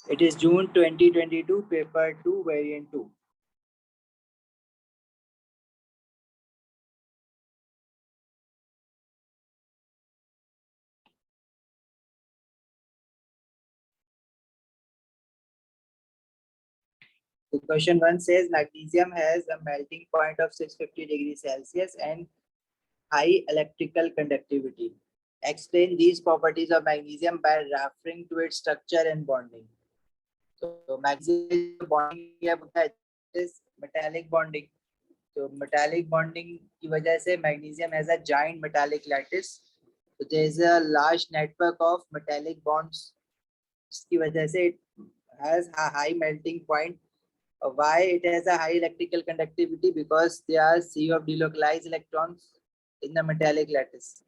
It is June 2022, paper 2, variant 2. So question 1 says magnesium has a melting point of 650 degrees Celsius and high electrical conductivity. Explain these properties of magnesium by referring to its structure and bonding. So magnesium bonding is metallic bonding. So metallic bonding की वजह से magnesium has a giant metallic lattice. So there is a large network of metallic bonds. इसकी वजह से it has a high melting point. Why it has a high electrical conductivity? Because there are sea of delocalized electrons in the metallic lattice.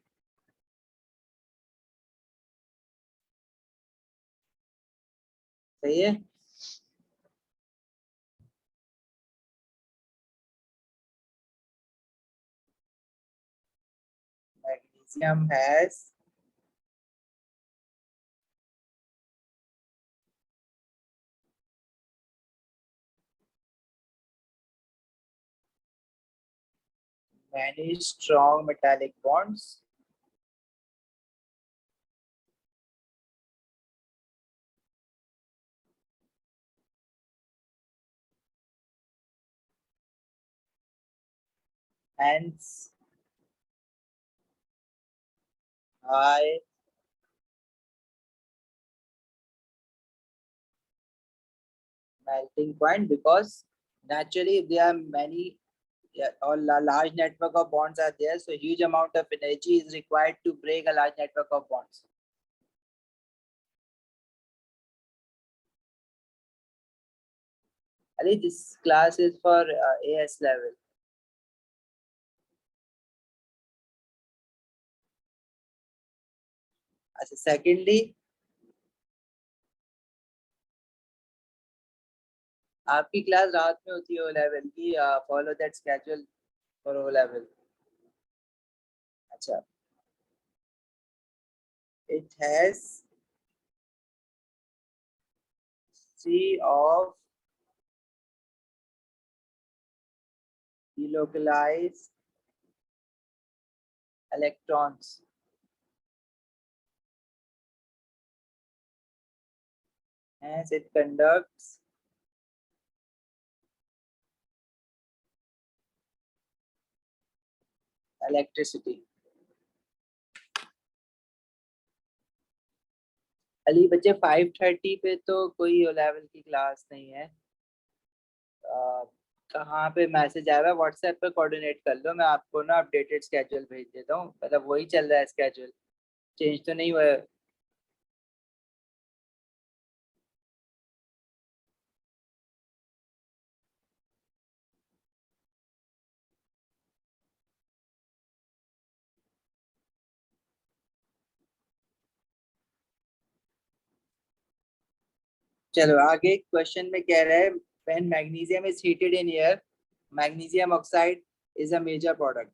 सही है? Magnesium has many strong metallic bonds. Hence, high melting point, because naturally there are many or large network of bonds are there, so huge amount of energy is required to break a large network of bonds. Ali, this class is for AS level. Secondly, आपकी class रात में होती है O level की, follow that schedule for O level. अच्छा, it has sea of delocalized electrons. Hence, it conducts electricity. Ali बच्चे 5:30 पे तो कोई लेवल की क्लास नहीं है. कहाँ पे मैसेज आया है? व्हाट्सएप पे कोऑर्डिनेट कर लो, मैं आपको ना अपडेटेड स्केड्यूल भेज देता हूँ. मतलब वही चल रहा है स्केड्यूल, चेंज तो नहीं हुआ है. चलो आगे क्वेश्चन में कह रहा है when magnesium is heated in air, magnesium oxide is a major product.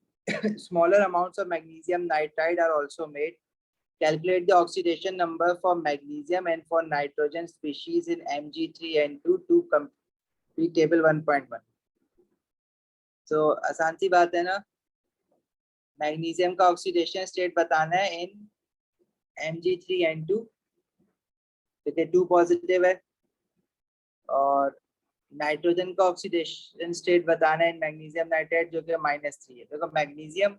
Smaller amounts of magnesium nitride are also made. Calculate the oxidation number for magnesium and for nitrogen species in Mg3N2 to complete table 1.1. So आसान सी बात है ना, magnesium का oxidation state बताना है इन Mg3N2. देखिए 2 positive है, और नाइट्रोजन का ऑक्सीडेशन स्टेट बताना है मैग्नीशियम नाइट्राइड जो कि -3 है. देखो मैग्नीशियम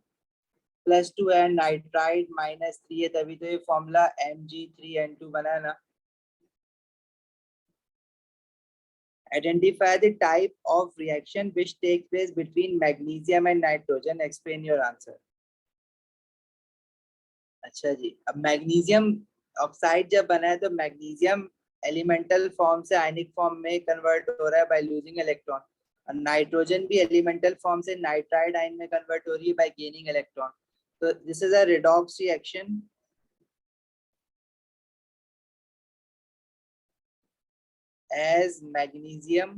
+2 है, नाइट्राइड -3 है, तभी तो ये फॉर्मूला Mg3N2 बना है ना. Identify the type of reaction which takes place between magnesium and nitrogen. Explain your answer. अच्छा जी, अब मैग्नीशियम ऑक्साइड जब बना है तो मैग्नीशियम एलिमेंटल फॉर्म से आयनिक फॉर्म में कन्वर्ट हो रहा है बाय लूजिंग इलेक्ट्रॉन, और नाइट्रोजन भी एलिमेंटल फॉर्म से नाइट्राइड आयन में कन्वर्ट हो रही है बाय गेनिंग इलेक्ट्रॉन. तो this is a redox reaction as magnesium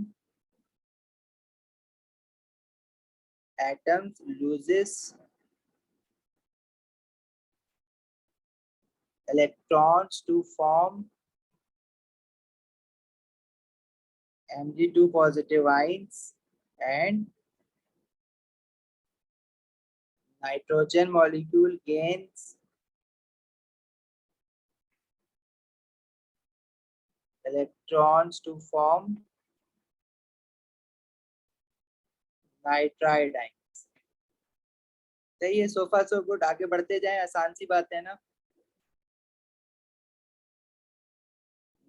atoms loses electrons to form Mg2 positive ions and nitrogen molecule gains electrons to form nitride ions. सही है, so far so good. आगे बढ़ते जाएं, आसान सी बात है ना.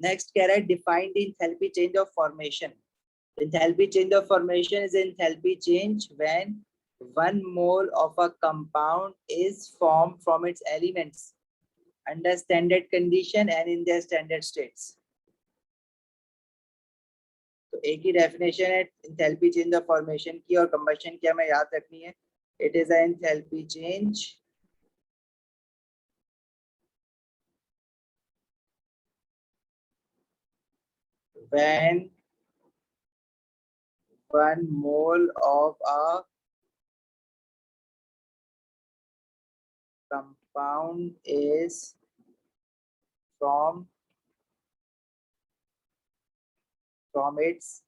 नेक्स्ट कह रहा है defined enthalpy change of formation. Enthalpy change of formation is enthalpy change when 1 mole of a compound is formed from its elements under standard condition and in their standard states. तो एक ही definition है enthalpy change of formation की और combustion की हमें याद रखनी है. It is an enthalpy change when 1 mole of a compound is from its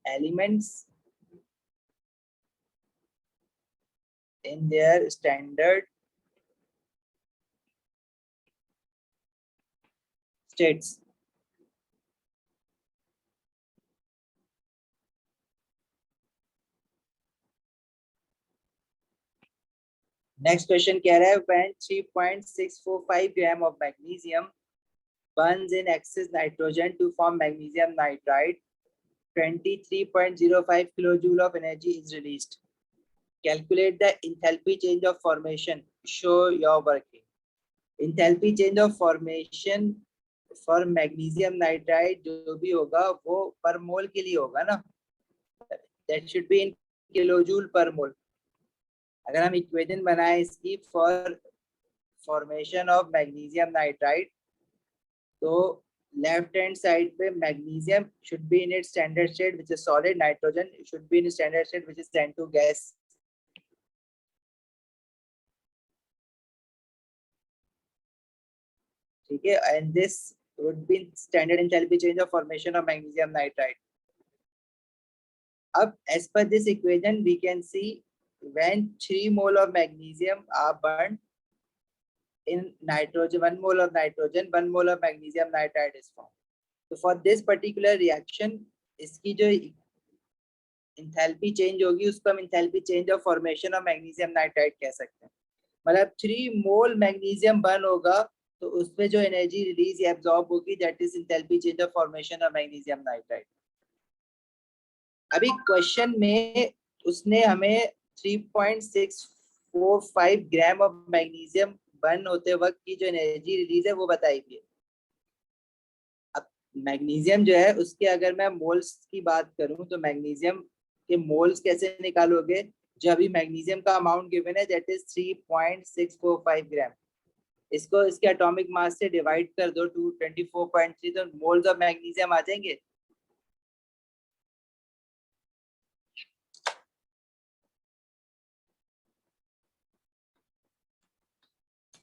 elements in their standard states. Next question कह रहा है when 3.645 gram of magnesium burns in excess nitrogen to form magnesium nitride, 23.05 kilojoule of energy is released. Calculate the enthalpy change of formation. Show your working. Enthalpy change of formation for magnesium nitride जो भी होगा वो per mole के लिए होगा ना. That should be in kilojoule per mole. अगर हम इक्वेशन बनाए इसकी for formation of magnesium nitride तो लेफ्ट हैंड साइड पे magnesium should be in its standard state which is solid, nitrogen should be in standard state which is N2 gas. ठीक है, and this would be standard enthalpy change of formation of magnesium nitride. अब as per this equation we can see when 3 mole of magnesium are burned in nitrogen, 1 mole of nitrogen, 1 mole of magnesium nitride is formed. So for this particular reaction इसकी जो enthalpy change होगी उसको हम enthalpy change of formation of magnesium nitride कह सकते हैं. मतलब 3 mole magnesium burn होगा तो उसमें जो energy release या absorb होगी that is enthalpy change of formation of magnesium nitride. अभी क्वेश्चन में उसने हमें 3.645 ग्राम ऑफ मैग्नीशियम बर्न होते वक्त की जो एनर्जी रिलीज है वो बताई गई. अब मैग्नीशियम जो है उसके अगर मैं मोल्स की बात करूं तो मैग्नीशियम के मोल्स कैसे निकालोगे. जो अभी मैग्नीशियम का अमाउंट गिवन है दैट इज 3.645 ग्राम. इसको इसके एटॉमिक मास से डिवाइड कर दो 224.3 तो मोल्स ऑफ मैग्नीशियम आ जाएंगे.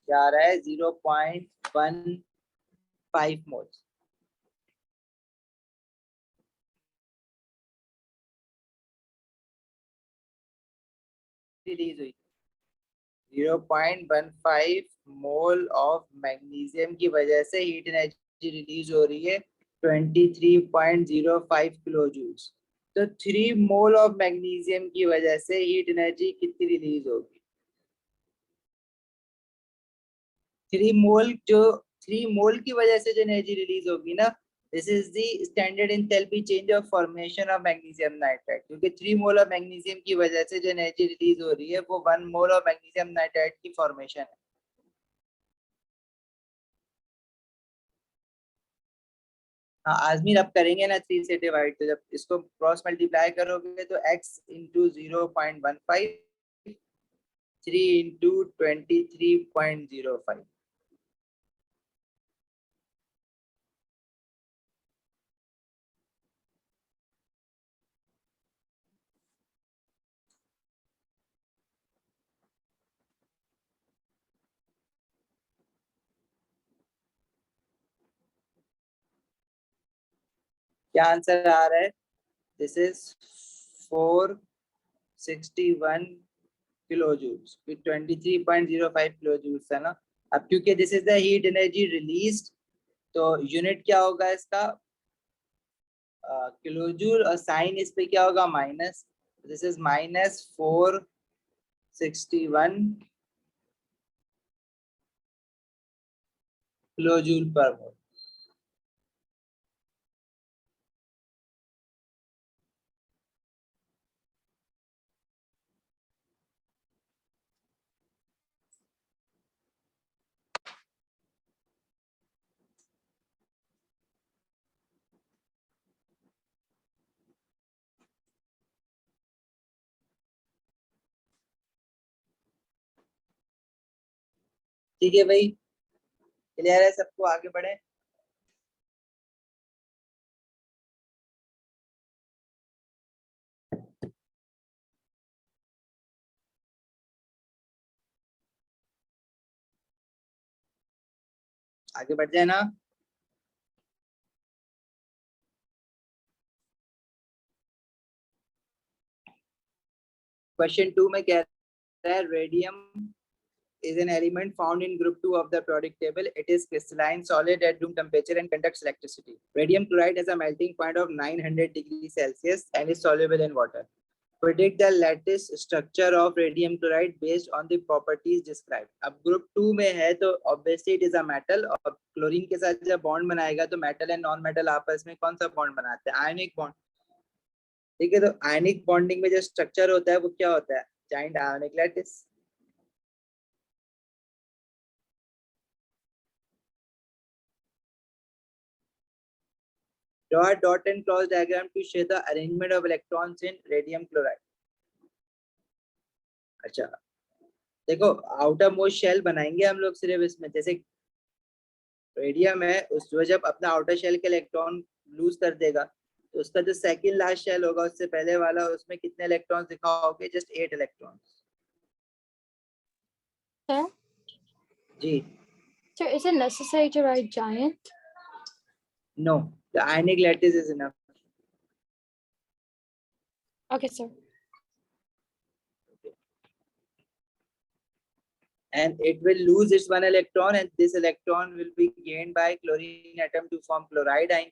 क्या आ रहा है 0.15 मोल्स. रिलीज हुई 0.15 मोल ऑफ मैग्नीशियम की वजह से हीट एनर्जी रिलीज हो रही है 23.05 किलो जूल्स. तो 3 मोल ऑफ मैग्नीशियम की वजह से हीट एनर्जी कितनी रिलीज होगी. 3 मोल की वजह से जो एनर्जी रिलीज होगी ना this is the standard enthalpy change of formation of magnesium nitride. क्योंकि 3 मोल ऑफ मैग्नीशियम की वजह से जो एनर्जी रिलीज हो रही है वो 1 मोल ऑफ मैग्नीशियम नाइट्राइड की फॉर्मेशन है. हाँ आजमीन अब करेंगे ना 3 से डिवाइड तो जब इसको क्रॉस मल्टीप्लाई करोगे तो x इंटू 0.15 3 इंटू 23.05 क्या आंसर आ रहा है? This is 461 kilo joules, 23.05 kilo joules है ना। अब क्योंकि this is the heat energy released, तो यूनिट क्या होगा इसका? किलो जूल, और साइन इस पे क्या होगा? Minus. This is minus 461 kilo joule per mole. ठीक है भाई, क्लियर है सबको? आगे बढ़े। आगे बढ़ जाए ना। क्वेश्चन 2 में कह रहा है radium is an element found in group 2 of the periodic table. It is crystalline solid at room temperature and conducts electricity. Radium chloride has a melting point of 900 degrees Celsius and is soluble in water. Predict the lattice structure of radium chloride based on the properties described. अब group 2 में है तो obviously it is a metal, और chlorine के साथ जब bond बनाएगा तो मेटल एंड नॉन मेटल आपस में कौन सा बॉन्ड बनाते हैं? Ionic bond. ठीक है, तो आयनिक बॉन्डिंग में जो स्ट्रक्चर होता है वो क्या होता है? Joint ionic lattice. Draw a dot and cross diagram to show the arrangement of electrons in radium chloride. अच्छा, देखो आउटर मोस्ट शेल बनाएंगे हम लोग सिर्फ इसमें। जैसे रेडियम है, उस वो जब अपना आउटर शेल के इलेक्ट्रॉन लूज कर देगा तो उसका जो सेकंड लास्ट शेल होगा उससे पहले वाला, उसमें कितने इलेक्ट्रॉन्स दिखाओगे? Just 8 electrons. Sir? जी। Sir, is it necessary to write giant? No, the ionic lattice is enough. Okay, sir. And it will lose its one electron, and this electron will be gained by chlorine atom to form chloride ion.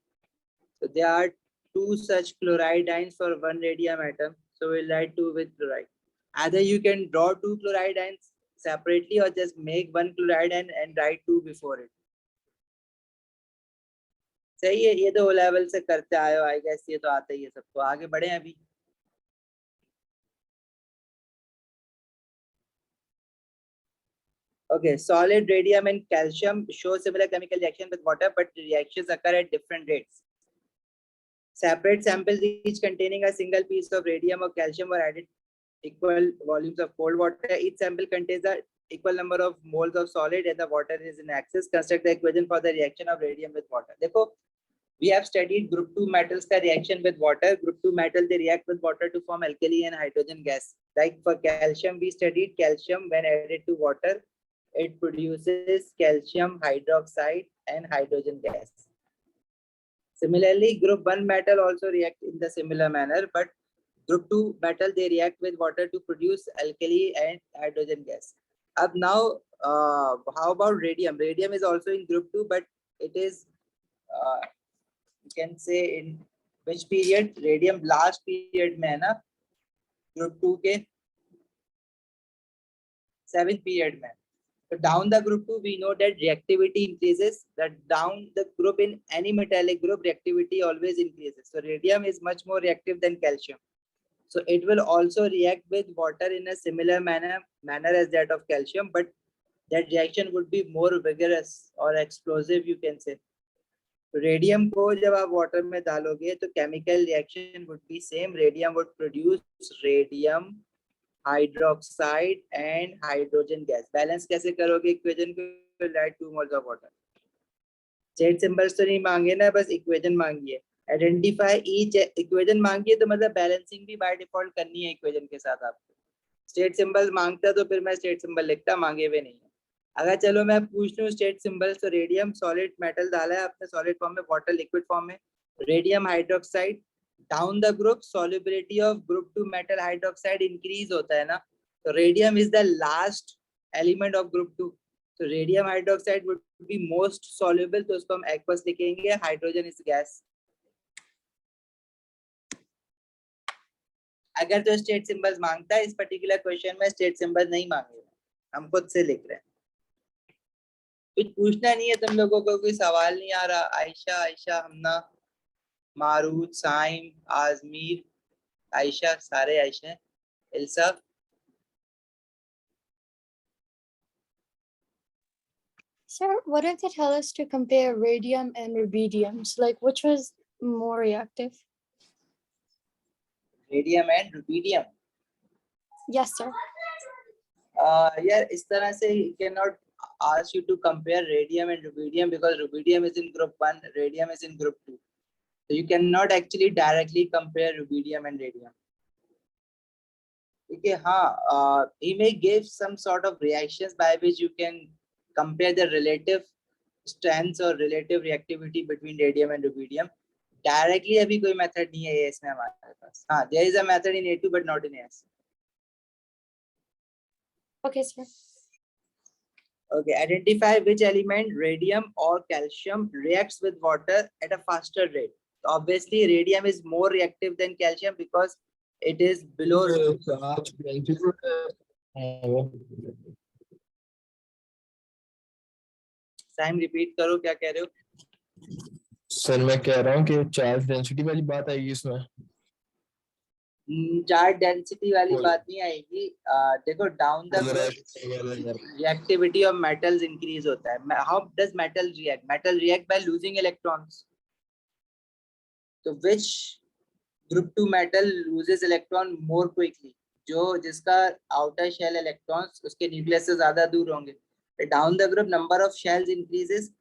So there are two such chloride ions for one radium atom. So we'll write 2 with chloride. Either you can draw 2 chloride ions separately or just make 1 chloride ion and write 2 before it. सही है, ये तो O level से करते आए हो, I guess ये तो आता ही है सबको। आगे बढ़े अभी। Okay, solid radium and calcium show similar chemical reaction with water, but reactions occur at different rates. Separate samples each containing a single piece of radium or calcium were added equal volumes of cold water. Each sample contains a equal number of moles of solid and the water is in excess. Construct the equation for the reaction of radium with water. देखो, we have studied group 2 metals का reaction with water. Group 2 metal they react with water to form alkali and hydrogen gas. Like for calcium, we studied calcium when added to water, it produces calcium hydroxide and hydrogen gas. Similarly, group 1 metal also react in the similar manner, but group 2 metal they react with water to produce alkali and hydrogen gas. Up now, how about radium? Radium is also in group 2, but it is you can say in which period? Radium last period में है ना, group 2 के 7th period में। So down the group 2, we know that reactivity increases. That down the group in any metallic group, reactivity always increases. So radium is much more reactive than calcium. So it will also react with water in a similar manner as that of calcium, but that reaction would be more vigorous or explosive, you can say. Radium को जब आप water में डालोगे तो chemical reaction would be same. Radium would produce radium hydroxide and hydrogen gas. Balance कैसे करोगे equation को? Write 2 moles of water. State symbols तो नहीं मांगे ना, बस equation मांगी है। Identify each equation मांगी है तो मतलब balancing भी by default करनी है equation के साथ आपको। State symbols मांगता तो फिर मैं state symbol लिखता, मांगे हुए नहीं है। अगर चलो मैं पूछ लूँ state symbols, तो रेडियम सॉलिड मेटल डाला है आपने सॉलिड फॉर्म में, वाटर लिक्विड फॉर्म में, radium hydroxide down the group solubility of group 2 metal hydroxide increase होता है ना, तो radium is the last element of group 2, तो radium hydroxide would be most soluble, तो उसको हम aqueous लिखेंगे, हाइड्रोजन इज गैस। अगर तो स्टेट सिंबल्स मांगता है, इस पर्टिकुलर क्वेश्चन में स्टेट सिंबल नहीं मांगे, हम खुद से लिख रहे हैं। कुछ पूछना नहीं है तुम लोगों को, कोई सवाल नहीं आ रहा? आयशा, आयशा, हमना, मारूद, साइम, आजमीर, आयशा, सारे आयशा हैं, इल्सा। Sir, what if they tell us to compare radium and rubidium? So, like, which was more reactive? Radium and rubidium. Yes, sir. यार इस तरह से he cannot ask you to compare radium and rubidium because rubidium is in group 1, radium is in group 2. So you cannot actually directly compare rubidium and radium. Okay, he may give some sort of reactions by which you can compare the relative strengths or relative reactivity between radium and rubidium. Directly अभी कोई method नहीं है ये इसमें हमारे पास। हाँ, there is a method in A2 but not in AS. Okay, sir. Okay, identify which element, radium or calcium, reacts with water at a faster rate. So obviously, radium is more reactive than calcium because it is below. Sam, repeat करो क्या कह रहे हो? Sir मैं कह रहा हूँ कि चार्ज डेंसिटी वाली बात आएगी इसमें। चार्ज डेंसिटी वाली बात नहीं आएगी। देखो down the reactivity of metals increase होता है। How does metal react? Metal react by losing electrons. तो which group 2 metal loses electron more quickly? जो जिसका आउटर शेल इलेक्ट्रॉन्स उसके न्यूक्लियस से ज्यादा दूर होंगे। Down the group number of shells increases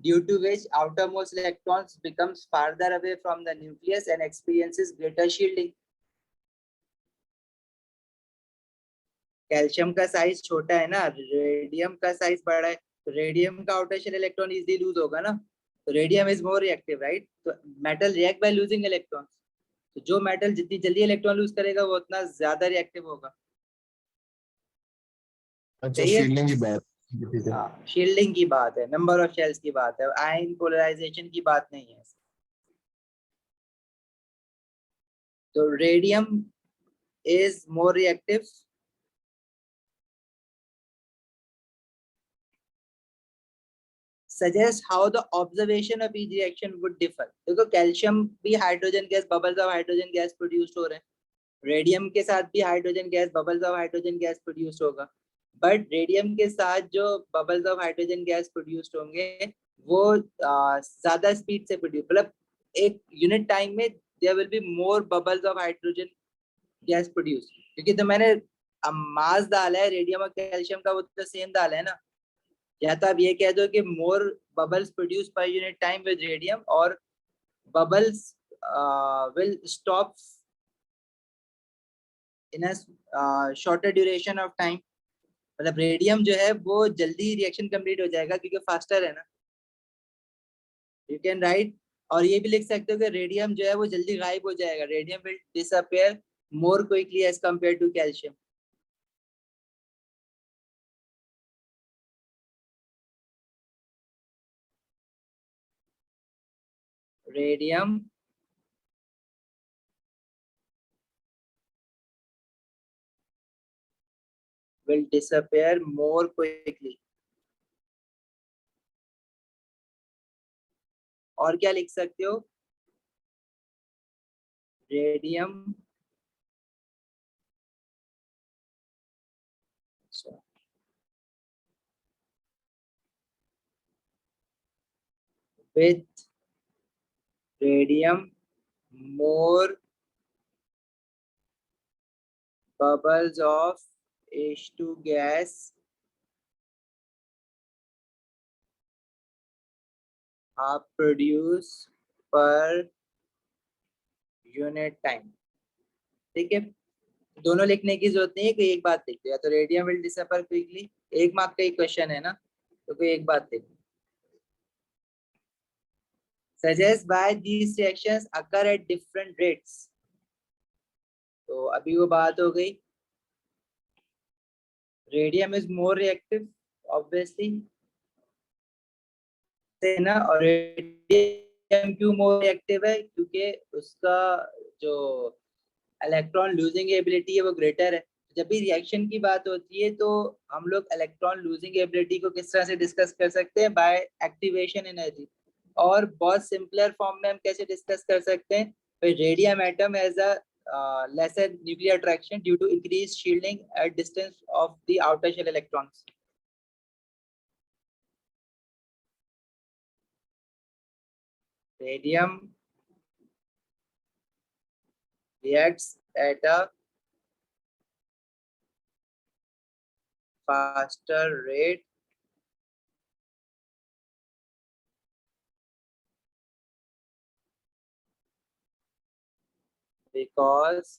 due to which outermost electrons becomes farther away from the nucleus and experiences greater shielding. Calcium का size छोटा है ना, रेडियम का साइज बड़ा है, तो रेडियम का outer shell electron easily lose होगा ना, तो radium is more reactive, right? तो metal react by losing electrons, तो जो मेटल जितनी जल्दी इलेक्ट्रॉन लूज करेगा वो उतना ज्यादा रिएक्टिव होगा। अच्छा, शील्डिंग की बात। हाँ, शील्डिंग की बात है, नंबर ऑफ शेल्स की बात है, आयन पोलराइजेशन की बात नहीं है। तो radium is more reactive. Suggest how the observation of each reaction would differ. देखो कैल्शियम भी hydrogen gas, bubbles of hydrogen gas produce हो रहे हैं, रेडियम के साथ भी hydrogen gas, bubbles of hydrogen gas produce होगा, बट रेडियम के साथ जो bubbles of hydrogen gas produce होंगे वो ज्यादा स्पीड से प्रोड्यूस, मतलब एक यूनिट टाइम में there will be more bubbles of hydrogen gas produce, क्योंकि तो मैंने मास डाला है रेडियम और कैल्शियम का, वो तो सेम डाला है ना। या तो आप ये कह दो कि more bubbles produce per unit time with radium, और bubbles will stop in a shorter duration of time, मतलब रेडियम जो है वो जल्दी रिएक्शन कंप्लीट हो जाएगा क्योंकि फास्टर है ना। यू कैन राइट, और ये भी लिख सकते हो कि रेडियम जो है वो जल्दी गायब हो जाएगा, radium will disappear more quickly as compare to calcium. Radium will disappear more quickly. और क्या लिख सकते हो? Radium with radium more bubbles of H2 gas are produced per unit time. ठीक है, दोनों लिखने की जरूरत नहीं है, कोई एक बात लिख दो, या तो रेडियम विल डिसअपियर क्विकली, एक मार्क का ही क्वेश्चन है ना, तो कोई एक बात लिख। suggest why these reactions occur at different rates. तो अभी वो बात हो गई, radium is more reactive obviously है ना, और रेडियम क्यों मोर रिएक्टिव है, क्योंकि उसका जो इलेक्ट्रॉन लूजिंग एबिलिटी है वो ग्रेटर है। जब भी रिएक्शन की बात होती है तो हम लोग इलेक्ट्रॉन लूजिंग एबिलिटी को किस तरह से डिस्कस कर सकते हैं, बाय एक्टिवेशन एनर्जी। और बहुत सिंपलर फॉर्म में हम कैसे डिस्कस कर सकते हैं, radium atom as a lesser nuclear attraction due to increased shielding at distance of the outer shell electrons. Radium reacts at a faster rate because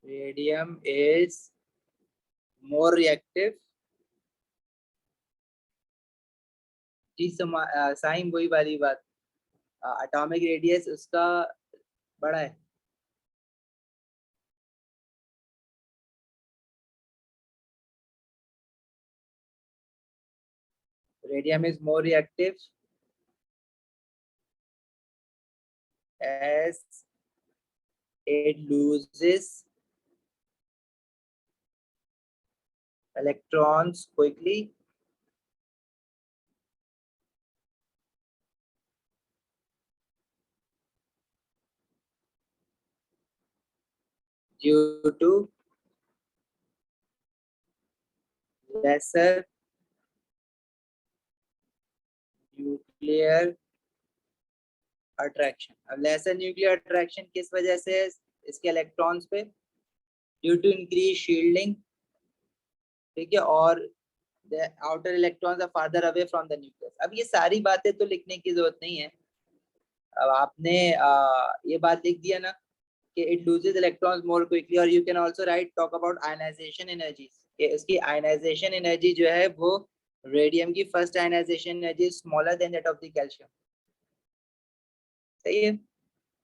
radium is more reactive. जी साइन वही वाली बात, एटॉमिक रेडियस उसका बड़ा है। Radium is more reactive as it loses electrons quickly due to lesser nuclear attraction। अब lesser nuclear attraction किस वजह से है इसके इलेक्ट्रॉन्स पे, ड्यू टू इंक्रीज शील्डिंग, ठीक है, और the outer electrons are farther away from the nucleus। अब ये सारी बातें तो लिखने की जरूरत नहीं है, अब आपने ये बात लिख दिया ना कि it loses electrons more quickly, और you can also write talk about ionization energies, कि इसकी ionization energy जो है वो रेडियम की first ionization energy is smaller than that of the calcium, सही है।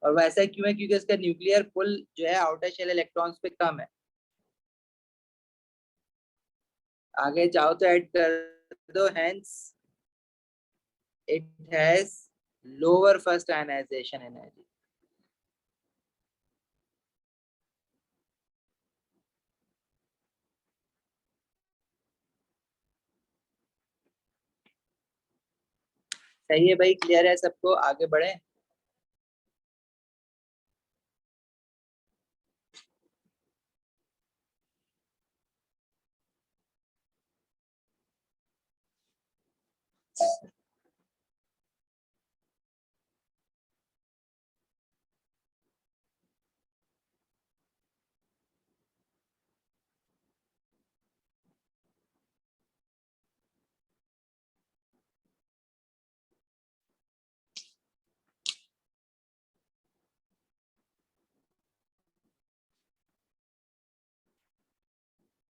और वैसा क्यों है, क्योंकि इसका न्यूक्लियर पुल जो है आउटर शेल इलेक्ट्रॉन्स पे कम है। आगे जाओ तो ऐड कर दो, hence it has lower first ionisation energy. सही है भाई, क्लियर है सबको, आगे बढ़े।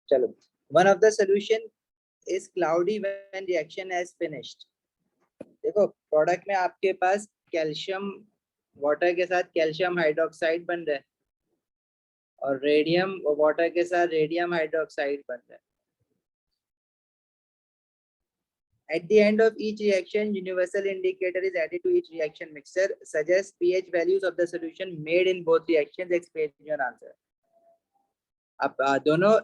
चलो, one of the solution is cloudy when reaction has finished. देखो प्रोडक्ट में आपके पास कैल्शियम वाटर के साथ कैल्शियम हाइड्रोक्साइड बन रहा है, और रेडियम वाटर के साथ रेडियम हाइड्रोक्साइड बन रहा है। At the end of each reaction, universal indicator is added to each reaction mixture. Suggest pH values of the solution made in both reactions. Explain your answer. अब दोनों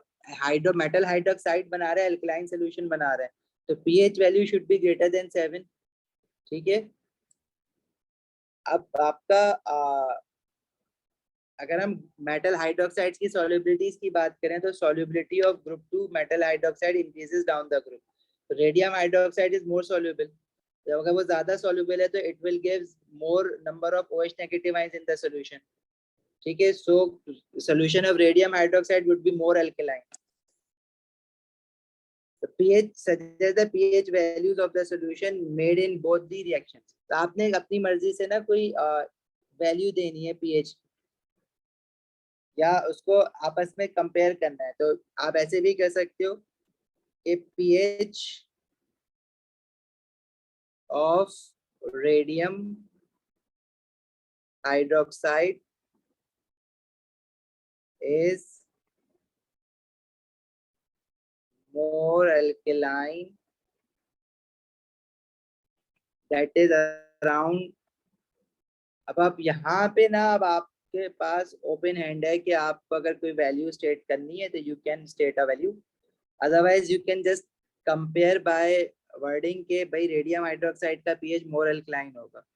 metal hydroxide बना रहे हैं, alkaline solution बना रहे हैं, तो pH value should be greater than 7, ठीक है। अब आपका अगर हम मेटल हाइड्रोक्साइड्स की सॉल्युबिलिटीज की बात करें तो solubility of group 2 metal hydroxide increases down the group, तो radium hydroxide is more soluble. जब अगर वो ज्यादा सॉल्युबल है तो it will give more number of OH negative ions in the solution, ठीक है। So solution of radium hydroxide would be more alkaline. The pH suggest the pH values of the solution made in both the reactions। तो आपने अपनी मर्जी से ना कोई value देनी है pH, या उसको आपस में कंपेयर करना है, तो आप ऐसे भी कर सकते हो कि pH of radium hydroxide is more alkaline, that is around. अब आप यहाँ पे ना, अब आपके पास ओपन हैंड है कि आपको अगर कोई वैल्यू स्टेट करनी है तो you can state a value, otherwise you can just compare by wording के भाई रेडियम हाइड्रोक्साइड का पीएच मोर अल्कलाइन होगा.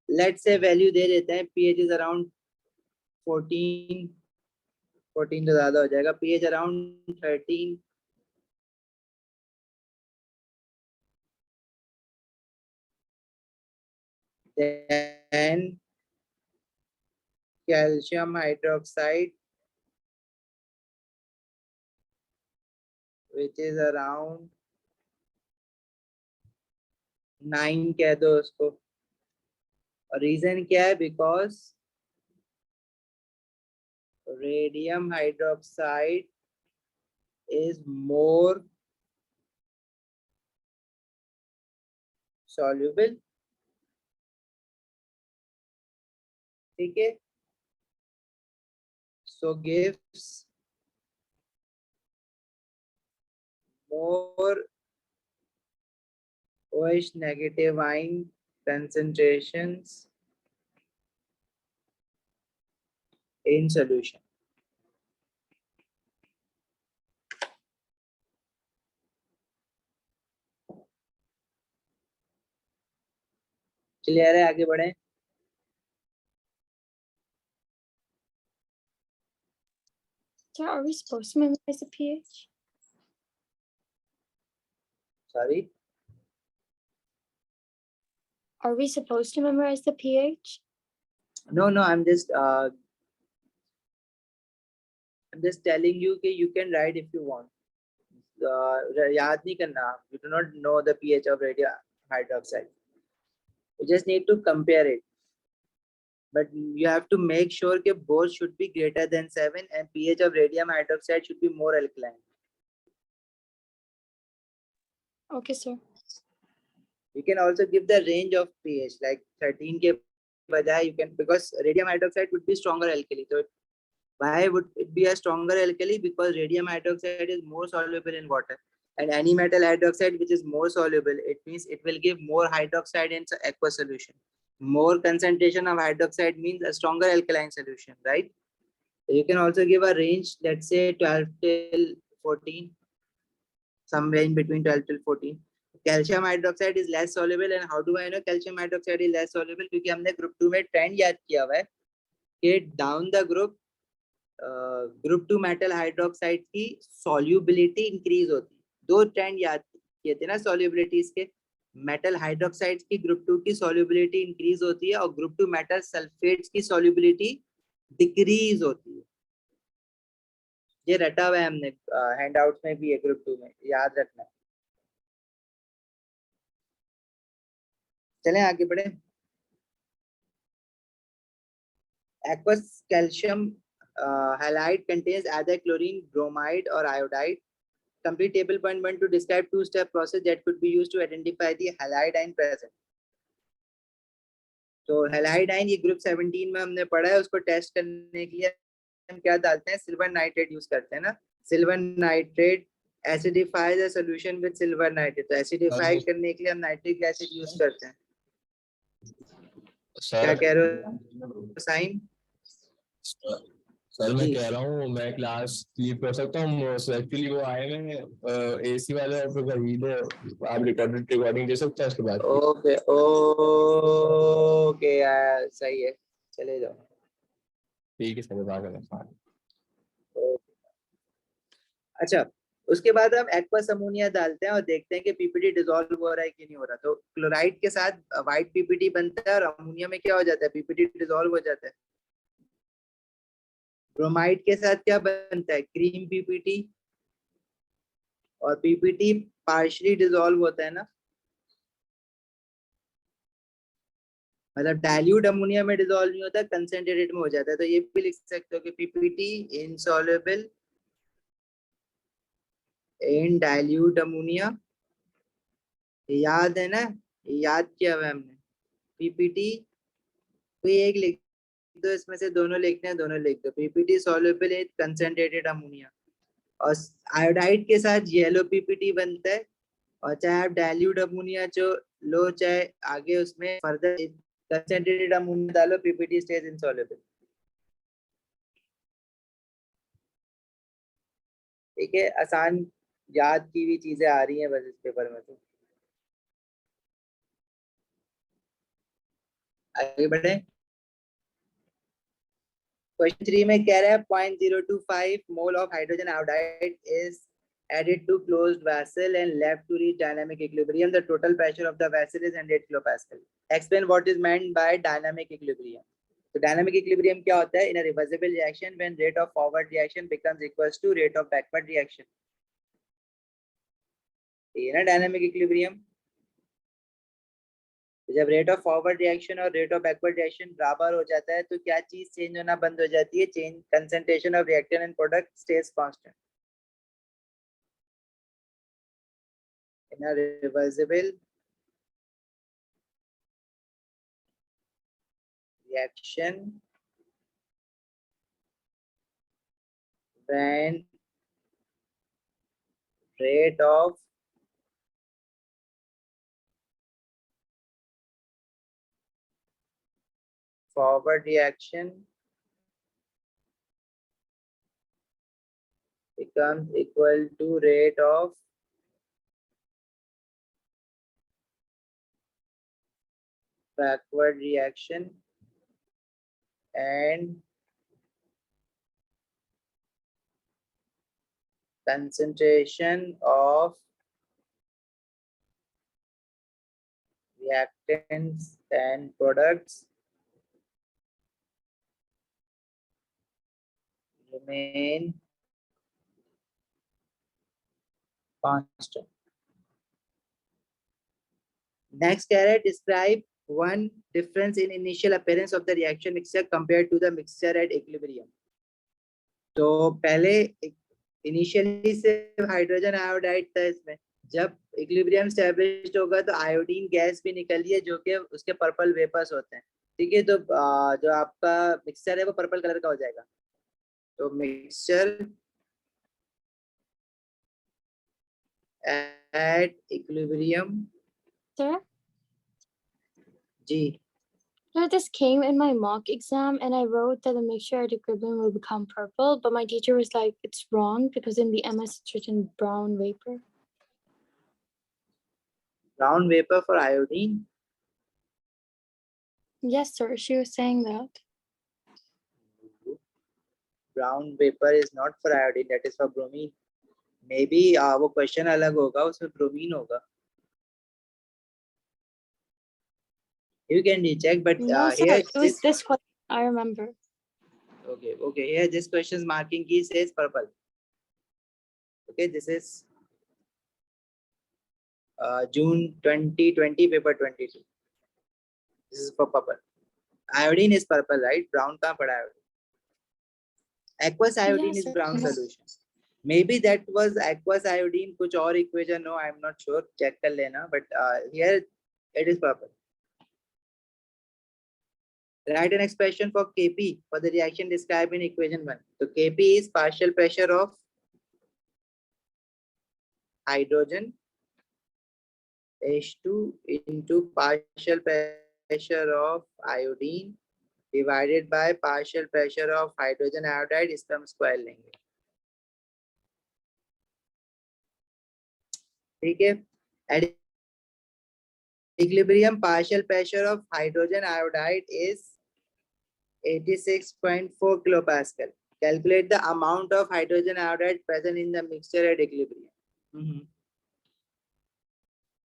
लेट्स से वैल्यू दे देते हैं, पीएच इज अराउंड 14 तो ज्यादा हो जाएगा, pH around 13, then calcium hydroxide which is around 9 कह दो उसको. और रीजन क्या है? Because radium hydroxide is more soluble. ठीक है, so gives more OH negative ion concentrations in solution. Clear है? आगे बढ़े. So are we supposed to memorize the pH? Sorry. Are we supposed to memorize the pH? No, I'm just telling you कि you can write if you want. याद नहीं करना. You do not know the pH of radium hydroxide. You just need to compare it. But you have to make sure that both should be greater than 7 and pH of radium hydroxide should be more alkaline. Okay, sir. You can also give the range of pH like 13 के बजाय you can, because radium hydroxide would be stronger alkali. So why would it be a stronger alkali? Because radium hydroxide is more soluble in water, and any metal hydroxide which is more soluble, it means it will give more hydroxide in aqueous solution. More concentration of hydroxide means a stronger alkaline solution, right? So you can also give a range, let's say 12 till 14, some range between 12 till 14. Calcium hydroxide is less soluble, and how do I know calcium hydroxide is less soluble? क्योंकि हमने group 2 में trend याद किया हुआ है कि down the group group 2 metal hydroxide की solubility increase होती है. दो trend याद किए थे ना solubilities के. मेटल हाइड्रोक्साइड्स की ग्रुप 2 की सॉल्युबिलिटी इंक्रीज होती है और ग्रुप 2 मेटल सल्फेट्स की सॉल्युबिलिटी डिक्रीज होती है. ये रटा हुआ है हमने हैंडआउट्स में भी है, ग्रुप 2 में, याद रखना. चलें आगे बढ़े. Aqueous calcium halide contains either chlorine, bromide or iodide. Complete table point 1 to describe two-step process that could be used to identify the halide ion present. तो halide ion ये ग्रुप 17 में हमने पढ़ा है. उसको टेस्ट करने के लिए हम क्या डालते हैं? सिल्वर नाइट्रेट यूज करते हैं ना. Silver nitrate acidifies a solution with silver nitrate. तो एसिडिफाई करने के लिए हम नाइट्रिक एसिड यूज करते हैं. क्या कह रहे हो साइम? सर मैं कह रहा हूँ मैं क्लास लीव कर सकता हूँ. एक्चुअली वो आए हैं एसी वाले और फिर वही दे, आप रिकॉर्डिंग दे सकते हैं उसके बाद. ओके ओके यार, सही है, चले जाओ. ठीक है सर, बात करें. अच्छा, उसके बाद हम एक्वस अमोनिया डालते हैं और देखते हैं कि पीपीटी डिसॉल्व हो रहा है कि नहीं हो रहा. तो क्लोराइड के साथ व्हाइट पीपीटी बनता है और अमोनिया में क्या हो जाता है? पीपीटी डिसॉल्व हो जाता है. ब्रोमाइड के साथ क्या बनता है? Cream PPT. और पीपीटी पार्शियली डिसॉल्व होता है ना, मतलब डाइल्यूट अमोनिया में डिसॉल्व नहीं होता, कंसंट्रेटेड में हो जाता है. तो ये भी लिख सकते हो कि PPT insoluble in dilute ammonia. याद है ना, याद किया हुआ है हमने। पीपीटी कोई एक लिख दो, इसमें से दोनों लिखने हैं, दोनों लिख दो। PPT soluble in concentrated ammonia, और आयोडाइड के साथ येलो पीपीटी बनता है। और चाहे आप डाइल्यूट अमोनिया जो लो, चाहे आगे उसमें फर्दर कंसंट्रेटेड अमोनिया डालो, पीपीटी स्टेज इनसॉल्युबल। ठीक है, आसान याद की हुई चीजें आ रही हैं बस इस पेपर में। तो आगे बढ़े। क्वेश्चन 3 में कह रहा है 0.025 mole of hydrogen iodide is added to closed vessel and left to reach dynamic equilibrium. The total pressure of the vessel is 100 kilopascal. Explain what is meant by dynamic equilibrium. तो dynamic equilibrium क्या होता है? In a reversible reaction, when rate of forward reaction becomes equals to rate of backward reaction. ये ना dynamic equilibrium। जब rate of forward reaction और rate of backward reaction बराबर हो जाता है तो क्या चीज चेंज होना बंद हो जाती है? Change concentration of reactant and product stage constant. In a reversible reaction, when rate of forward reaction becomes equal to rate of backward reaction and concentration of reactants and products remain constant. Next, describe one difference in initial appearance of the reaction mixture compared to the mixture at equilibrium. तो पहले initially सिर्फ hydrogen iodide था इसमें, जब equilibrium established होगा तो iodine gas भी निकली है जो कि उसके पर्पल वेपर्स होते हैं। ठीक है, तो जो आपका मिक्सचर है वो पर्पल कलर का हो जाएगा। तो मिक्सचर एट इक्विलिब्रियम। Sir, जी so this came in my mock exam and I wrote that the mixture at equilibrium will become purple, but my teacher was like, it's wrong because in the MS it's written brown vapor. Brown vapour for iodine. Yes, sir, she was saying that. Brown vapour is not for iodine, that is for bromine. May be वो question अलग होगा, उसमें bromine होगा। You can recheck, but No, sir, here it was this question, I remember. okay, here this question's marking key says purple. Okay, this is June 2020 paper 22. This is for purple. Iodine is purple, right? Brown कहाँ पड़ा है? Aqueous iodine Yes, is sir. brown Yes. solution. Maybe that was aqueous iodine, कुछ और equation हो, I'm not sure. Check कर लेना, but here it is purple. Write an expression for Kp for the reaction described in equation 1. So Kp is partial pressure of hydrogen H2 into partial pressure of iodine divided by partial pressure of hydrogen iodide, इसका हम square लेंगे। ठीक है, at equilibrium partial pressure of hydrogen iodide is 86.4 kilopascal. Calculate the amount of hydrogen iodide present in the mixture at equilibrium.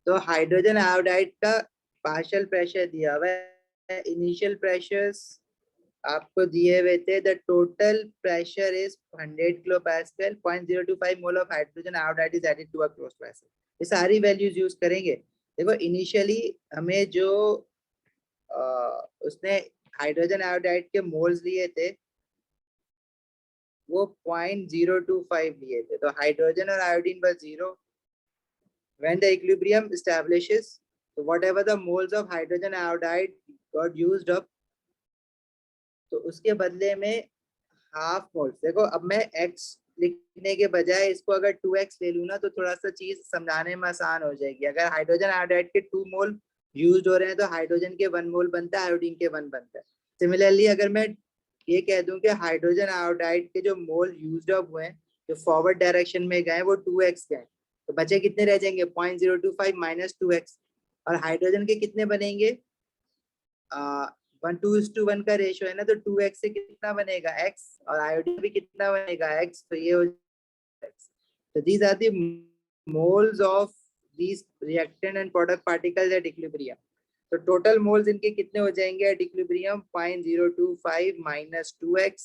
तो hydrogen iodide का partial pressure दिया हुआ है, इनिशियल प्रेशर्स आपको दिए हुए थे। The total pressure is 100 kilo pascal. 0.025 mole of hydrogen iodide is added to a closed vessel. ये सारी वैल्यूज यूज करेंगे। देखो इनिशियली हमें जो उसने हाइड्रोजन आयोडाइड के मोल्स लिए थे वो 0.025 लिए थे, तो हाइड्रोजन और आयोडीन बस 0। When the equilibrium establishes, तो whatever the moles of hydrogen iodide got used up, तो उसके बदले में हाफ मोल्स, देखो अब मैं x लिखने के बजाय इसको अगर 2x ले लूँ ना तो थोड़ा सा चीज समझाने में आसान हो जाएगी। अगर हाइड्रोजन आयोडाइड के 2 मोल यूज हो रहे हैं तो हाइड्रोजन के 1 मोल बनता है, आयोडीन के 1 बनता है। सिमिलरली अगर मैं ये कह दूं कि हाइड्रोजन आयोडाइड के जो मोल यूज अप हुए हैं, जो फॉरवर्ड डायरेक्शन में गए वो 2x गए, तो बचे कितने रह जाएंगे 0.025 माइनस 2x। और हाइड्रोजन के कितने बनेंगे 1:1 का रेशियो है ना, तो 2x से कितना बनेगा x, और आयोडीन भी कितना बनेगा x, तो ये हो x। तो these are the moles of these reactant and product particles at equilibrium। तो टोटल मोल्स इनके कितने हो जाएंगे at equilibrium 0.025 minus 2x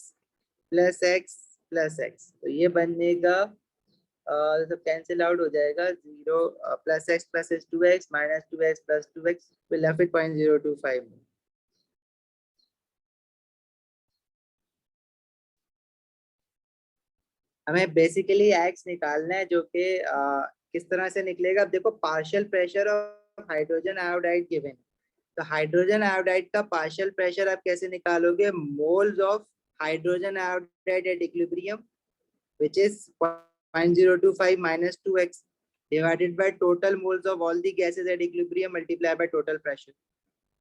plus x plus x। तो ये बनेगा सब कैंसिल आउट हो जाएगा, 0 plus x plus 2x minus 2x plus 2x will left it 0.025। हमें बेसिकली x निकालना है, जो कि किस तरह से निकलेगा। अब देखो partial pressure of hydrogen iodide given, तो हाइड्रोजन आयोडाइड का पार्शियल प्रेशर आप कैसे निकालोगे, moles of hydrogen iodide at equilibrium which is 0.025 minus 2x divided by total moles of all the gases at equilibrium multiplied by total pressure।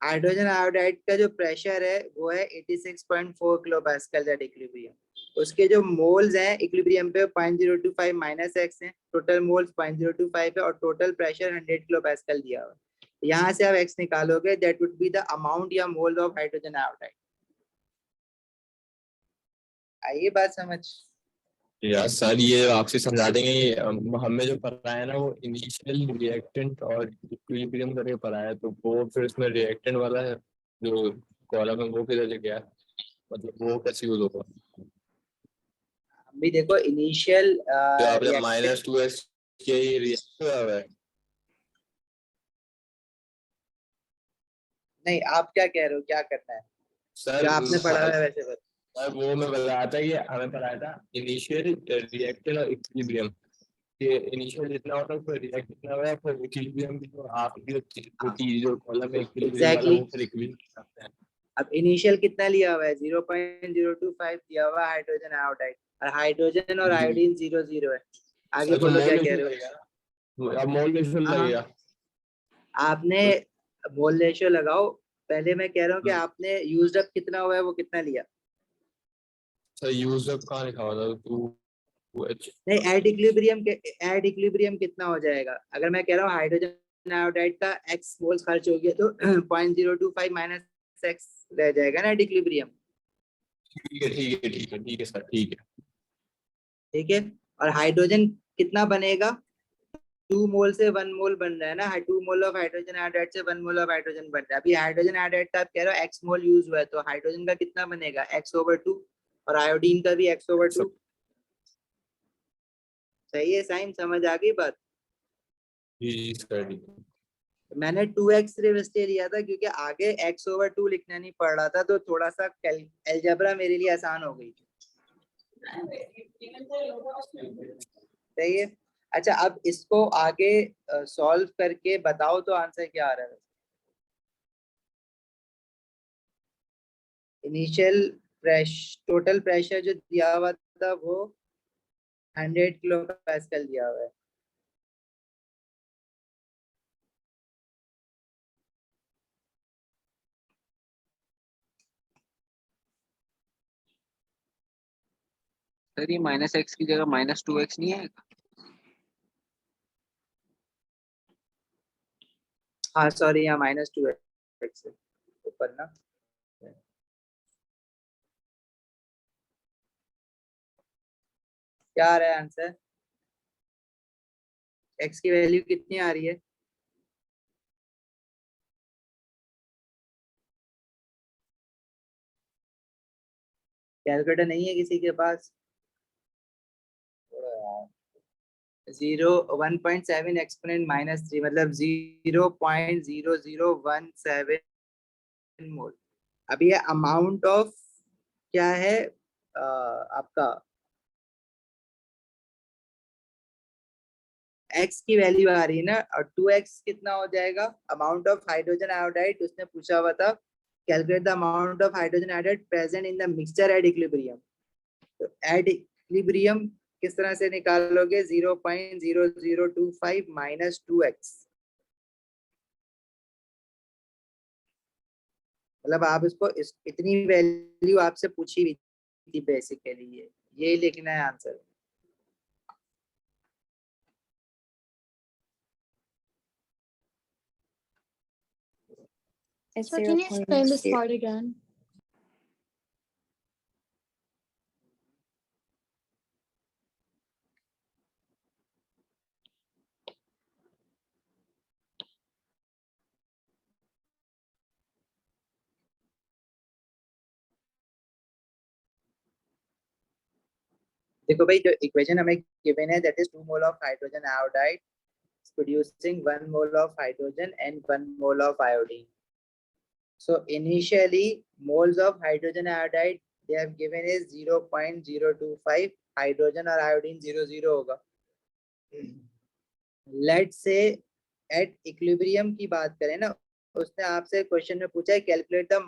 Hydrogen iodide का जो pressure है वो है 86.4 kilo pascal at equilibrium, उसके जो moles हैं equilibrium पे 0.025 minus x है, टोटल मोल्स 0.025 है और टोटल प्रेशर 100 किलो पास्कल दिया हुआ है। यहाँ से आप x निकालोगे, that would be the amount या मोल ऑफ हाइड्रोजन आयोडाइड। आइए बात समझ। यार सर ये आपसे समझा देंगे, ये हमें जो पढ़ा है ना वो इनिशियल रिएक्टेंट और इक्विलिब्रियम करके पढ़ा है, तो वो फिर इसमें रिएक्टेंट वाला है जो कॉलम है वो किधर गया, मतलब वो कैसे यूज होगा। अभी देखो इनिशियल जो आपने -2x के रिएक्ट हुआ है। नहीं, आप क्या कह रहे हो, क्या करना है, सर क्या आपने पढ़ा है वैसे बता। सर वो मैं बताया था कि हमें पढ़ाया था इनिशियल रिएक्टेंट और इक्विलिब्रियम, कि इनिशियल जितना होता है उसको रिएक्ट कितना हुआ है, फिर इक्विलिब्रियम की जो आपकी जो चीज जो कॉलम है इक्विलिब्रियम वाला वो फिर इक्विलिब्रियम करते हैं। अब इनिशियल कितना लिया हुआ है 0.025 दिया हुआ है हाइड्रोजन आयोडाइड, और हाइड्रोजन और आयोडीन 0 है। आगे सर तो बोलो क्या मोल कह रेशियो रहे लगेगा ना, अब मोल रेशियो हो। हाँ, लगेगा। आपने मोल रेशियो लगाओ, पहले मैं कह रहा हूँ कि आपने यूज्ड अप कितना हुआ है वो कितना लिया। सर यूज अप कहाँ लिखा हुआ था, 2h। नहीं, एट इक्विलिब्रियम कितना हो जाएगा, अगर मैं कह रहा हूँ हाइड्रोजन आयोडाइड का x मोल्स खर्च हो गया तो 0.025 माइनस x रह जाएगा ना एट इक्विलिब्रियम। ठीक है ठीक है ठीक है ठीक है सर ठीक है। ठीक है, और हाइड्रोजन कितना बनेगा, 2 मोल से 1 मोल बन रहा है ना, 2 मोल ऑफ हाइड्रोजन आयोडाइड से 1 मोल ऑफ हाइड्रोजन बन रहा है। अभी हाइड्रोजन आयोडाइड का आप कह रहे हो x मोल यूज हुआ है, तो हाइड्रोजन का कितना बनेगा x/2 और आयोडीन का भी x/2। सही है साइन, समझ आ गई बात। जी सर ठीक है। मैंने 2x सिर्फ इसलिए लिया था क्योंकि आगे x/2 लिखना नहीं पड़ रहा था, तो थोड़ा सा अलजेब्रा मेरे लिए आसान हो गई थी। सही है। अच्छा, अब इसको आगे सॉल्व करके बताओ तो आंसर क्या आ रहा है। इनिशियल टोटल प्रेशर जो दिया हुआ था वो 100 किलो पास्कल दिया हुआ है। सर ये -x की जगह -2x नहीं आएगा। हाँ सॉरी, यहाँ -2x ऊपर ना। क्या आ रहा है आंसर, x की वैल्यू कितनी आ रही है। कैलकुलेटर नहीं है किसी के पास। 1.7 एक्सपोनेंट -3 मतलब 0.0017 मोल। अब ये अमाउंट ऑफ क्या है आपका x की वैल्यू आ रही है ना, और 2x कितना हो जाएगा, अमाउंट ऑफ हाइड्रोजन आयोडाइड उसने पूछा हुआ था, calculate the amount of hydrogen iodide present in the mixture at equilibrium. तो एट इक्विलिब्रियम किस तरह से निकालोगे, 0.0025 माइनस 2x, मतलब आप इसको इतनी वैल्यू आपसे पूछी हुई थी बेसिकली, ये लिखना है answer. Sir, can you explain this part again? देखो भाई, जो इक्वेशन हमें गिवन है, that is 2 mole of hydrogen iodide producing 1 mole of hydrogen and 1 mole of iodine. So initially moles of hydrogen iodide they have given is 0.025, hydrogen और iodine 0 होगा। Let's say at equilibrium की बात करें ना, उसने आपसे question में पूछा है calculate the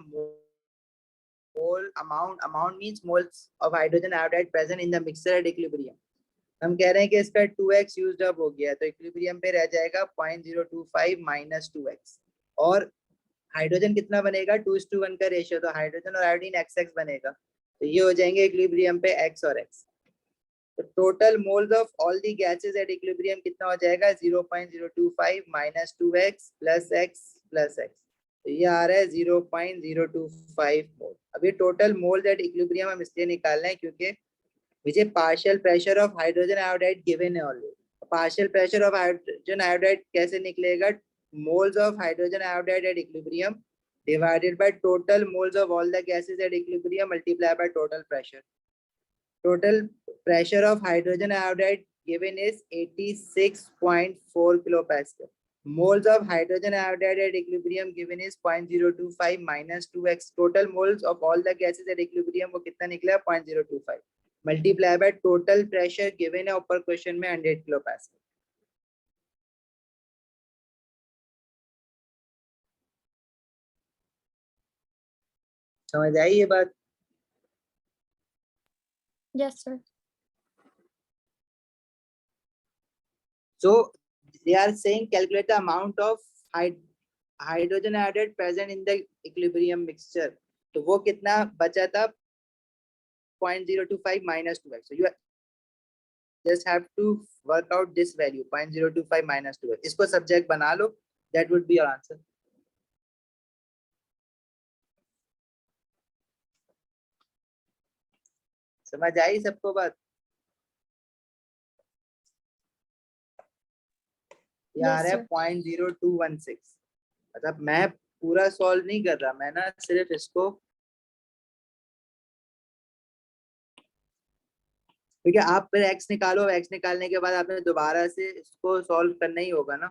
mole amount means moles of hydrogen iodide present in the mixture at equilibrium। हम कह रहे हैं कि इसका 2x यूज्ड अप हो गया, तो इक्विलिब्रियम पे रह जाएगा 0.025 माइनस 2x, और हाइड्रोजन कितना बनेगा, 2:1 का रेशियो, तो हाइड्रोजन और आयोडीन XX बनेगा, तो ये हो जाएंगे इक्विलिब्रियम पे x और x। तो total moles of all the gases at equilibrium कितना हो जाएगा, 0.025 minus 2x plus x plus x, तो ये आ रहा है 0.025 मोल। अब ये टोटल मोल्स एट इक्विलिब्रियम हम इसलिए निकाल रहे हैं क्योंकि मुझे partial pressure of hydrogen iodide given है already. Partial pressure of hydrogen iodide कैसे निकलेगा, moles of hydrogen iodide at equilibrium divided by total moles of all the gases at equilibrium multiply by total pressure. Total pressure of hydrogen iodide given is 86.4 kilopascal. Moles of hydrogen iodide at equilibrium given is 0.025 minus 2x. Total moles of all the gases at equilibrium वो कितना निकला, 0.025 multiply by total pressure given है ऊपर question में 100 kilopascal। समझ आई ये बात? Yes, sir. So they are saying calculate the amount of hydrogen iodide present in the equilibrium mixture, तो वो कितना बचा था, 0.025 minus 2x. So you just have to work out this value 0.025 minus 2x, इसको subject बना लो, that would be your answer। समझ आई सबको बात? ये आ रहा है 0.0216, मतलब मैं पूरा सॉल्व नहीं कर रहा, मैं ना सिर्फ इसको, क्योंकि आप फिर x निकालो, x निकालने के बाद आपने दोबारा से इसको सॉल्व करना ही होगा ना।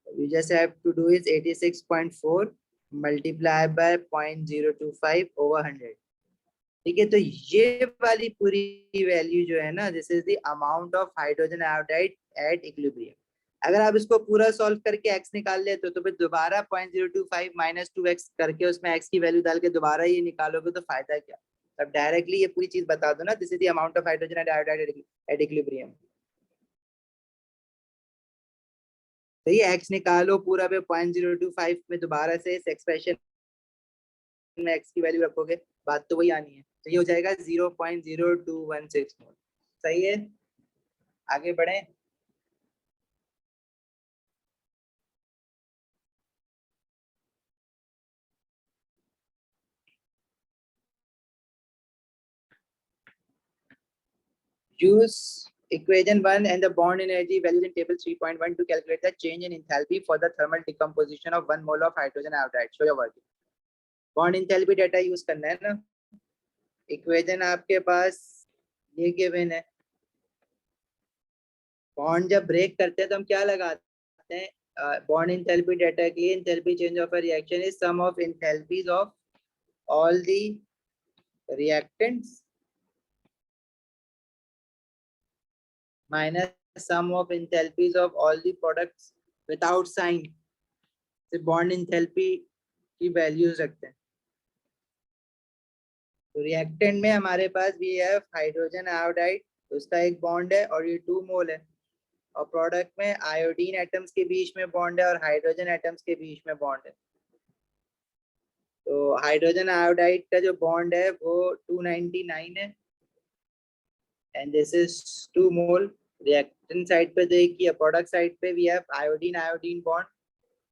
You just have to do is 86.4 multiply by 0.025 over 100। ठीक है, तो ये वाली पूरी वैल्यू जो है ना, this is the amount of hydrogen iodide at equilibrium. अगर आप इसको पूरा सॉल्व करके x निकाल लेते हो तो फिर दोबारा 0.025 माइनस 2x करके उसमें x की वैल्यू डाल के दोबारा ये निकालोगे तो फायदा क्या। अब डायरेक्टली ये पूरी चीज बता दो ना, this is the amount of hydrogen iodide at equilibrium. तो ये x निकालो पूरा पे 0.025 में दोबारा से इस एक्सप्रेशन में x की वैल्यू रखोगे, बात तो वही आनी है, तो ये हो जाएगा 0.0216 मोल। सही है, आगे बढ़े। Use equation 1 and the bond energy values in table 3.1 to calculate the change in enthalpy for the thermal decomposition of 1 mole of hydrogen iodide. Show your working. Bond enthalpy data use करना है ना। Equation आपके पास ये given है, bond जब break करते हैं तो हम क्या लगाते हैं, बॉन्ड enthalpy data के लिए enthalpy change of a reaction is sum of enthalpies of all the reactants minus sum of enthalpies of all the products without sign. से bond enthalpy की values रखते हैं. तो रिएक्टेंट में हमारे पास भी है हाइड्रोजन आयोडाइड, उसका एक बॉन्ड है और ये 2 मोल है, और प्रोडक्ट में आयोडीन एटम्स के बीच में बॉन्ड है और हाइड्रोजन एटम्स के बीच में बॉन्ड है. तो हाइड्रोजन आयोडाइड का जो बॉन्ड है वो 299 है and this is 2 mole. Reactant side पे देखिए, प्रोडक्ट साइड पे we have iodine iodine bond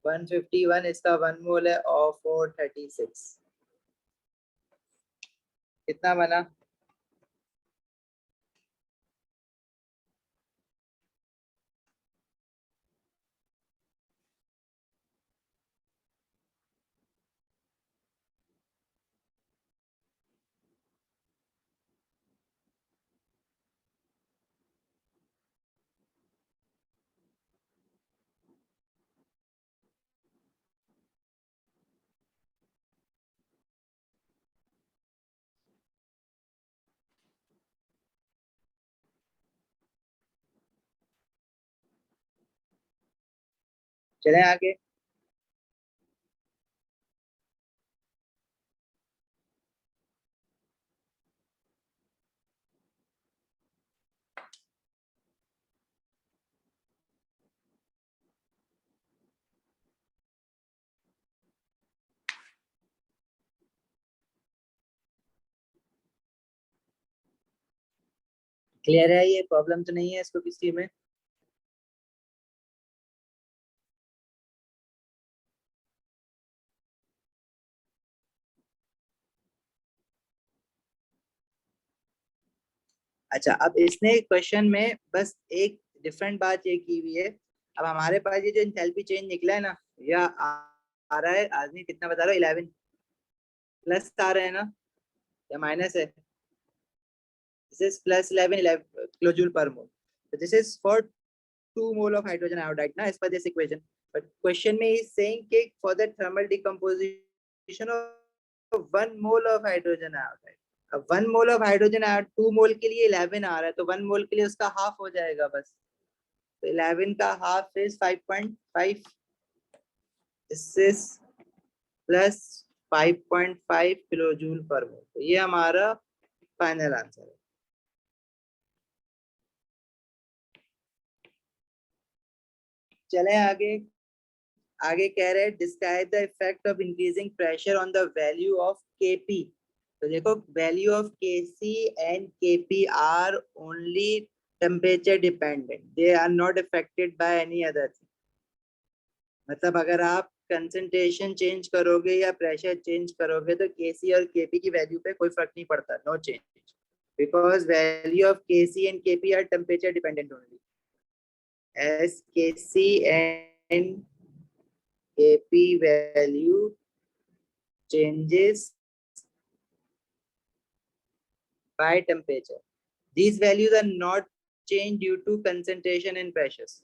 151, इसका 1 मोल है और 436. कितना बना? चलें आगे. क्लियर है? ये प्रॉब्लम तो नहीं है इसको किसी में? अच्छा, अब इसने क्वेश्चन में बस एक डिफरेंट बात ये की हुई है. अब हमारे पास ये जो एंथैल्पी चेंज निकला है ना, या आ रहा है, आदमी कितना बता रहा है, 11 प्लस आ रहा है ना या माइनस है? दिस इज प्लस 11 किलोजूल पर मोल. So this is for 2 mole of hydrogen iodide ना, as per this equation. But question में is saying कि for the thermal decomposition of 1 mole of hydrogen iodide. अब 1 मोल ऑफ हाइड्रोजन आयोडाइड 2 मोल के लिए 11 आ रहा है, तो 1 मोल के लिए उसका हाफ हो जाएगा बस. तो 11 का half is 5.5. This is plus 5.5 kilojoule पर मोल. तो ये हमारा फाइनल आंसर है. चलें आगे. आगे कह रहे हैं describe the effect of increasing pressure on the value of Kp. तो देखो, value of Kc and Kp are only temperature dependent, they are not affected by any other thing. मतलब अगर आप कंसंट्रेशन चेंज करोगे या प्रेशर चेंज करोगे तो Kc और Kp की वैल्यू पे कोई फर्क नहीं पड़ता, no change, because value of Kc and Kp are temperature dependent only. as Kc and Kp value changes by temperature. These values are not changed due to concentration and pressures.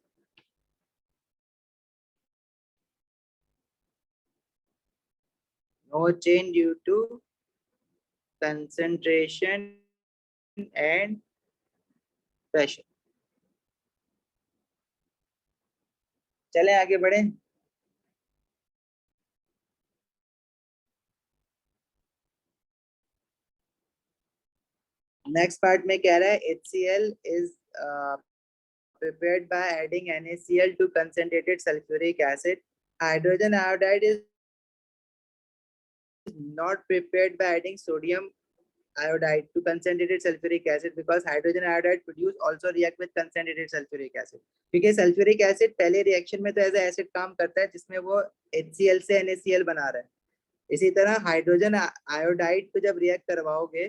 No change due to concentration and pressure. चलें आगे बढ़ें. Next part में कह रहा है HCl is prepared by adding NaCl to concentrated sulfuric acid. Hydrogen iodide is not prepared by adding sodium iodide to concentrated sulfuric acid because hydrogen iodide produce also react with concentrated sulfuric acid. क्योंकि sulfuric acid पहले reaction में तो as acid काम करता है जिसमें वो HCl से NaCl बना रहा है. इसी तरह हाइड्रोजन आयोडाइड को जब रिएक्ट करवाओगे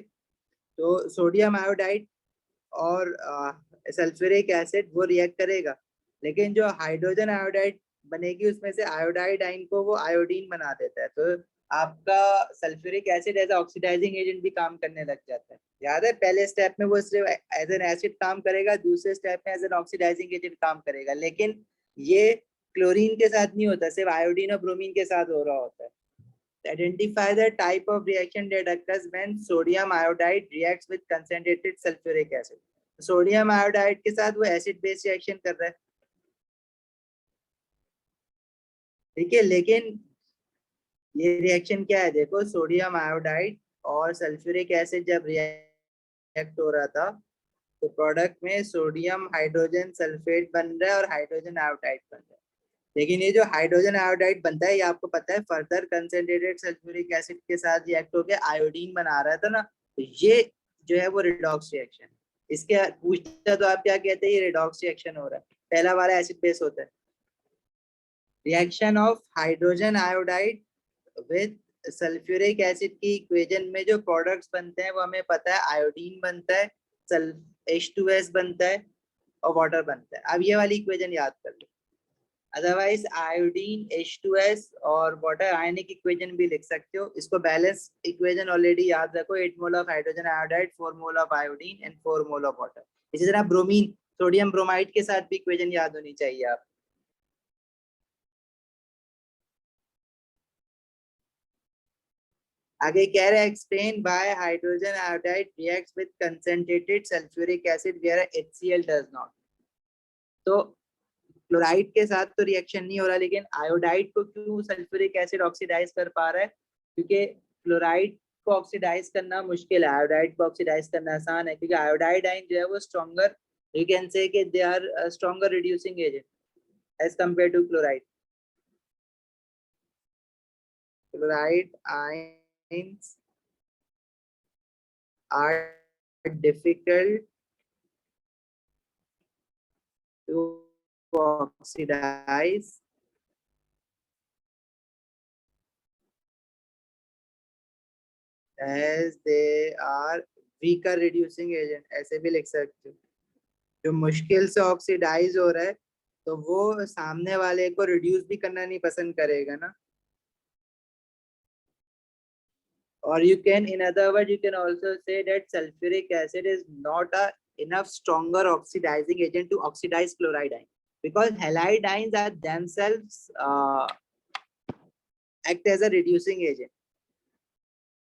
तो सोडियम आयोडाइड और सल्फ्यूरिक एसिड वो रिएक्ट करेगा, लेकिन जो हाइड्रोजन आयोडाइड बनेगी उसमें से आयोडाइड आयन को वो आयोडीन बना देता है. तो आपका sulphuric acid as oxidising agent भी काम करने लग जाता है. याद है, पहले स्टेप में वो सिर्फ एज एन एसिड काम करेगा, दूसरे स्टेप में एज एन ऑक्सीडाइजिंग एजेंट काम करेगा, लेकिन ये क्लोरीन के साथ नहीं होता, सिर्फ आयोडीन और ब्रोमीन के साथ हो रहा होता है. Identify the type of reaction that occurs when sodium iodide reacts with concentrated sulfuric acid. Sodium iodide के साथ वो एसिड बेस रिएक्शन कर रहा है, ठीक है। लेकिन ये रिएक्शन क्या है, देखो सोडियम आयोडाइड और सल्फ्यूरिक एसिड जब रिएक्ट हो रहा था तो प्रोडक्ट में सोडियम हाइड्रोजन सल्फेट बन रहा है और हाइड्रोजन आयोडाइड बन रहा है। लेकिन ये जो हाइड्रोजन आयोडाइड बनता है, ये आपको पता है फर्दर कंसंट्रेटेड सल्फ्यूरिक एसिड के साथ रिएक्ट होकर आयोडीन बना रहा था ना, तो ये जो है वो रिडॉक्स रिएक्शन। इसके पूछता तो आप क्या कहते हैं, ये रिडॉक्स रिएक्शन हो रहा है, पहला वाला एसिड बेस होता है। Reaction of hydrogen iodide with sulphuric acid की इक्वेशन में जो प्रोडक्ट्स बनते हैं वो हमें पता है, आयोडीन बनता है, H2S बनता है और वाटर बनता है। अब ये वाली इक्वेशन याद कर लो, अदरवाइज आयोडीन H2S और वाटर आयनिक इक्वेशन भी लिख सकते हो। इसको बैलेंस इक्वेशन ऑलरेडी याद रखो, 8 मोल of hydrogen iodide, 4 mole of iodine and 4 mole of water. इसी तरह ब्रोमीन सोडियम ब्रोमाइड के साथ भी इक्वेशन याद होनी चाहिए आप। आगे कह रहे हैं explain by hydrogen iodide reacts with concentrated sulphuric acid where HCl does not. तो क्लोराइड के साथ तो रिएक्शन नहीं हो रहा, लेकिन आयोडाइड को क्यों सल्फ्यूरिक एसिड ऑक्सीडाइज कर पा रहा है, क्योंकि क्लोराइड को ऑक्सीडाइज करना मुश्किल है, आयोडाइड को ऑक्सीडाइज करना आसान है, क्योंकि आयोडाइड आयन जो है वो स्ट्रॉन्गर, यू कैन से कि they are stronger reducing agent as compare to chloride. Chloride ions are difficult to oxidize as they are weaker reducing agent, ऐसे भी लिख सकते हो। जो मुश्किल से ऑक्सीडाइज हो रहा है तो वो सामने वाले को रिड्यूस भी करना नहीं पसंद करेगा ना। Or you can, in other words, you can also say that sulfuric acid is not a enough stronger oxidizing agent to oxidize chloride ion, because halide ions are themselves act as a reducing agent,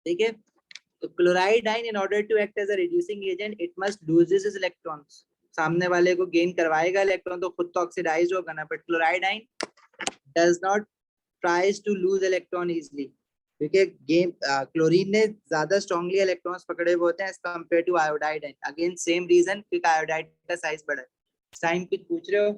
ठीक है। तो chloride ion in order to act as a reducing agent it must loses its electrons, सामने वाले को gain करवाएगा electron तो खुद तो ऑक्सीडाइज होगा ना, but chloride ion does not tries to lose electron easily, क्योंकि गेम क्लोरीन ने ज्यादा स्ट्रांगली इलेक्ट्रॉन्स पकड़े हुए होते हैं as compare to iodide. Again same reason, क्योंकि आयोडाइड का साइज बड़ा है। साइन कुछ पूछ रहे हो?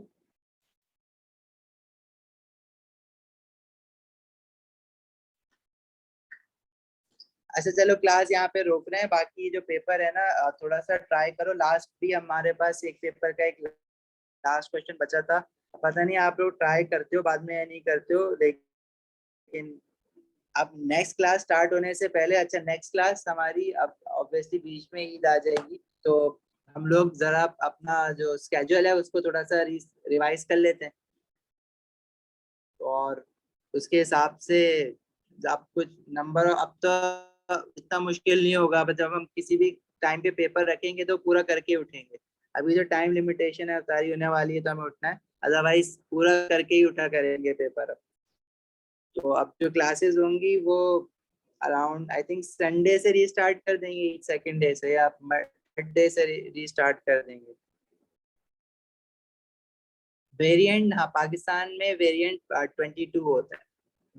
अच्छा चलो क्लास यहाँ पे रोक रहे हैं, बाकी जो पेपर है ना थोड़ा सा ट्राई करो। लास्ट भी हमारे पास एक पेपर का एक लास्ट क्वेश्चन बचा था, पता नहीं आप लोग ट्राई करते हो बाद में या नहीं करते हो, लेकिन अब नेक्स्ट क्लास स्टार्ट होने से पहले, अच्छा नेक्स्ट क्लास हमारी अब ऑब्वियसली बीच में ईद आ जाएगी, तो हम लोग जरा अपना जो स्केड्यूल है उसको थोड़ा सा रिवाइज कर लेते हैं, और उसके हिसाब से आप कुछ नंबर, अब तो इतना मुश्किल नहीं होगा, जब हम किसी भी टाइम पे पेपर रखेंगे तो पूरा करके उठेंगे। अभी जो टाइम लिमिटेशन है सारी होने वाली है तो हमें उठना है, अदरवाइज पूरा करके ही उठा करेंगे पेपर। अब तो अब जो क्लासेस होंगी वो अराउंड आई थिंक संडे से रीस्टार्ट कर देंगे, सेकंड डे से या मंडे से रीस्टार्ट कर देंगे। वेरिएंट, हाँ पाकिस्तान में वेरिएंट 22 होता है,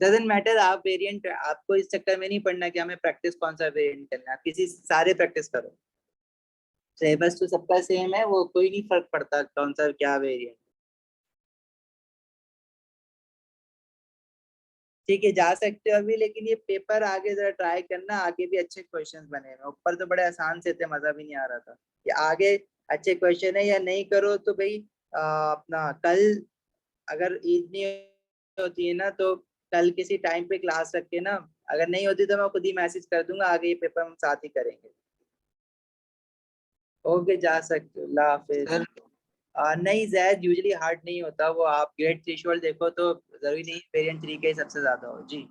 डजंट मैटर, आप वेरिएंट, आपको इस चक्कर में नहीं पढ़ना कि हमें प्रैक्टिस कौन सा वेरिएंट करना है, किसी सारे प्रैक्टिस करो, सिलेबस तो सबका सेम है, वो कोई नहीं फर्क पड़ता कौन सा क्या वेरिएंट। ठीक है जा सकते हो अभी, लेकिन ये पेपर आगे जरा ट्राई करना, आगे भी अच्छे क्वेश्चंस बने हैं, ऊपर तो बड़े आसान से थे, मजा भी नहीं आ रहा था। कि आगे अच्छे क्वेश्चन है या नहीं करो तो भाई अपना कल अगर ईद नहीं होती है ना तो कल किसी टाइम पे क्लास रख के ना, अगर नहीं होती तो मैं खुद ही मैसेज कर दूंगा, आगे ये पेपर हम साथ ही करेंगे। ओके जा सकते हो, अल्लाह हाफिज। नहीं जैद यूजुअली हार्ड नहीं होता वो, आप ग्रेड थ्रेशोल्ड देखो तो जरूरी नहीं वेरिएंट 3 के सबसे ज्यादा हो जी।